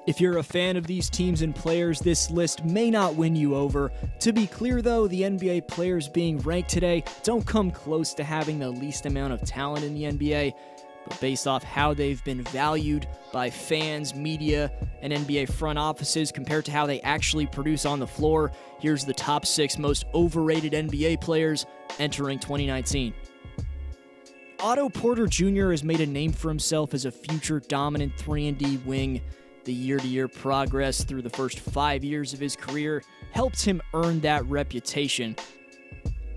If you're a fan of these teams and players, this list may not win you over. To be clear though, the NBA players being ranked today don't come close to having the least amount of talent in the NBA, but based off how they've been valued by fans, media, and NBA front offices compared to how they actually produce on the floor, here's the top 6 most overrated NBA players entering 2019. Otto Porter Jr. has made a name for himself as a future dominant 3-and-D wing. The year-to-year progress through the first 5 years of his career helped him earn that reputation.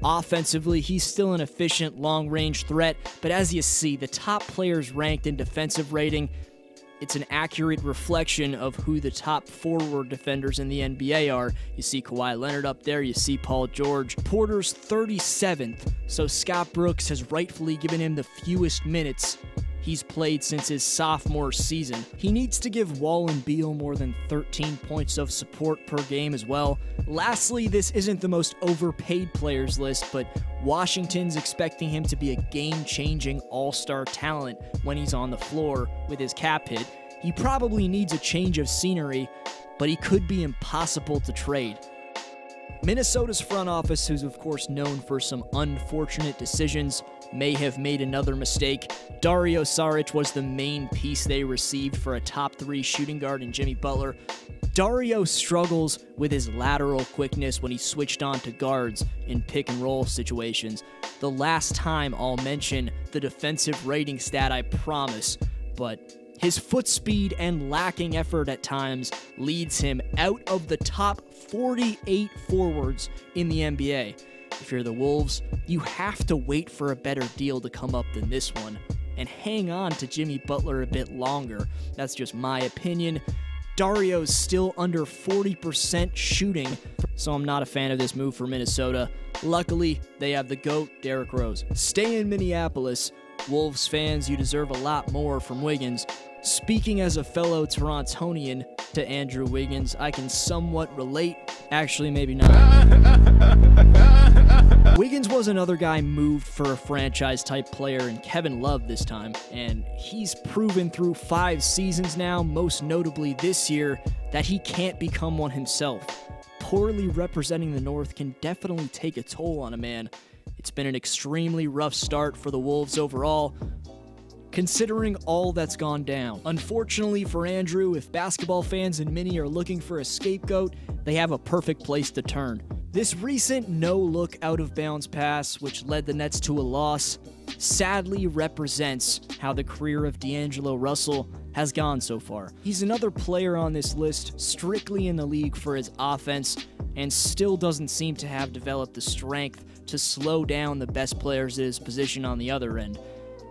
Offensively, he's still an efficient long-range threat, but as you see, the top players ranked in defensive rating, it's an accurate reflection of who the top forward defenders in the NBA are. You see Kawhi Leonard up there, you see Paul George. Porter's 37th, so Scott Brooks has rightfully given him the fewest minutes he's played since his sophomore season. He needs to give Wall and Beal more than 13 points of support per game as well. Lastly, this isn't the most overpaid players list, but Washington's expecting him to be a game-changing all-star talent when he's on the floor with his cap hit. He probably needs a change of scenery, but he could be impossible to trade. Minnesota's front office, who's of course known for some unfortunate decisions, may have made another mistake. Dario Saric was the main piece they received for a top 3 shooting guard in Jimmy Butler. Dario struggles with his lateral quickness when he switched on to guards in pick-and-roll situations. The last time I'll mention the defensive rating stat, I promise, but his foot speed and lacking effort at times leads him out of the top 48 forwards in the NBA. If you're the Wolves, you have to wait for a better deal to come up than this one, and hang on to Jimmy Butler a bit longer. That's just my opinion. Dario's still under 40% shooting, so I'm not a fan of this move for Minnesota. Luckily, they have the GOAT, Derrick Rose. Stay in Minneapolis. Wolves fans, you deserve a lot more from Wiggins. Speaking as a fellow Torontonian to Andrew Wiggins, I can somewhat relate. Actually, maybe not. Wiggins was another guy moved for a franchise-type player in Kevin Love this time, and he's proven through 5 seasons now, most notably this year, that he can't become one himself. Poorly representing the North can definitely take a toll on a man. It's been an extremely rough start for the Wolves overall, considering all that's gone down. Unfortunately for Andrew, if basketball fans and Minnie are looking for a scapegoat, they have a perfect place to turn. This recent no-look out-of-bounds pass, which led the Nets to a loss, sadly represents how the career of D'Angelo Russell has gone so far. He's another player on this list strictly in the league for his offense, and still doesn't seem to have developed the strength to slow down the best players at his position on the other end.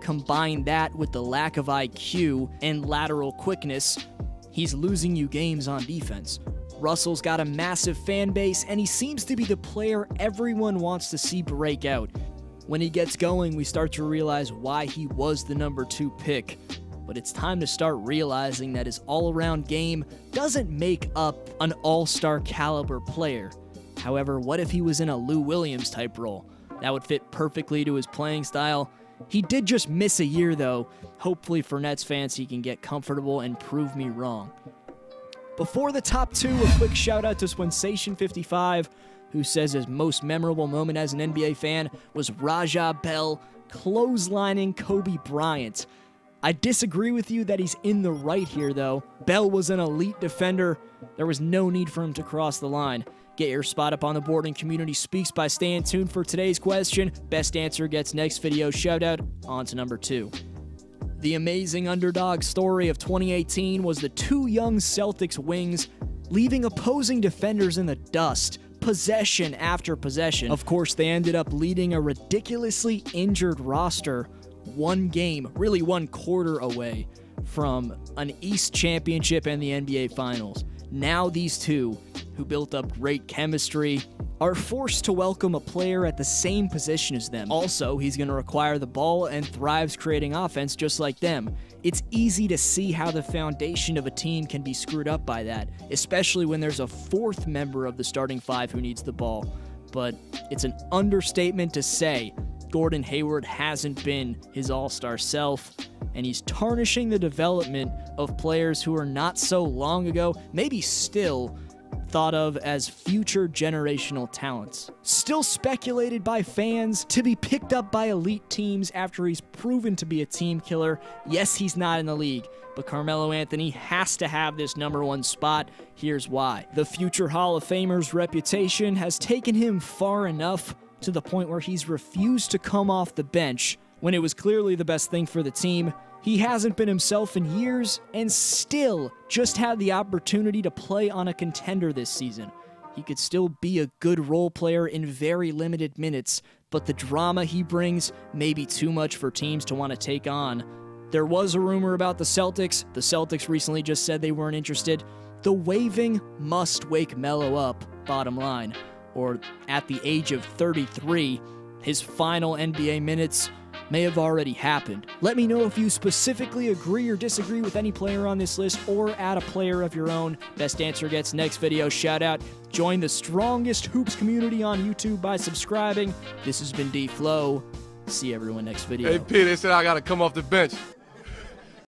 Combine that with the lack of IQ and lateral quickness, he's losing you games on defense. Russell's got a massive fan base, and he seems to be the player everyone wants to see break out. When he gets going, we start to realize why he was the number 2 pick. But it's time to start realizing that his all-around game doesn't make up an all-star caliber player. However, what if he was in a Lou Williams type role? That would fit perfectly to his playing style. He did just miss a year though. Hopefully for Nets fans he can get comfortable and prove me wrong. Before the top 2, a quick shout out to Swensation55, who says his most memorable moment as an NBA fan was Raja Bell clotheslining Kobe Bryant. I disagree with you that he's in the right here though. Bell was an elite defender. There was no need for him to cross the line. Get your spot up on the board and Community Speaks by staying tuned for today's question. Best answer gets next video shout out. On to number 2. The amazing underdog story of 2018 was the 2 young Celtics wings leaving opposing defenders in the dust, possession after possession. Of course, they ended up leading a ridiculously injured roster 1 game, really 1 quarter away from an East Championship and the NBA Finals. Now these 2, who built up great chemistry, are forced to welcome a player at the same position as them. Also, he's going to require the ball and thrives creating offense just like them. It's easy to see how the foundation of a team can be screwed up by that, especially when there's a 4th member of the starting 5 who needs the ball. But it's an understatement to say Gordon Hayward hasn't been his all-star self. and he's tarnishing the development of players who are not so long ago, maybe still, thought of as future generational talents. Still speculated by fans to be picked up by elite teams after he's proven to be a team killer. Yes, he's not in the league, but Carmelo Anthony has to have this #1 spot. Here's why. The future Hall of Famer's reputation has taken him far enough to the point where he's refused to come off the bench when it was clearly the best thing for the team. He hasn't been himself in years and still just had the opportunity to play on a contender this season. He could still be a good role player in very limited minutes, but the drama he brings may be too much for teams to want to take on. There was a rumor about the Celtics. The Celtics recently just said they weren't interested. The waving must wake Melo up, bottom line. Or at the age of 33, his final NBA minutes may have already happened. Let me know if you specifically agree or disagree with any player on this list, or add a player of your own. Best answer gets next video shout out. Join the strongest hoops community on YouTube by subscribing. This has been Dflow. See everyone next video. Hey P, they said I gotta come off the bench.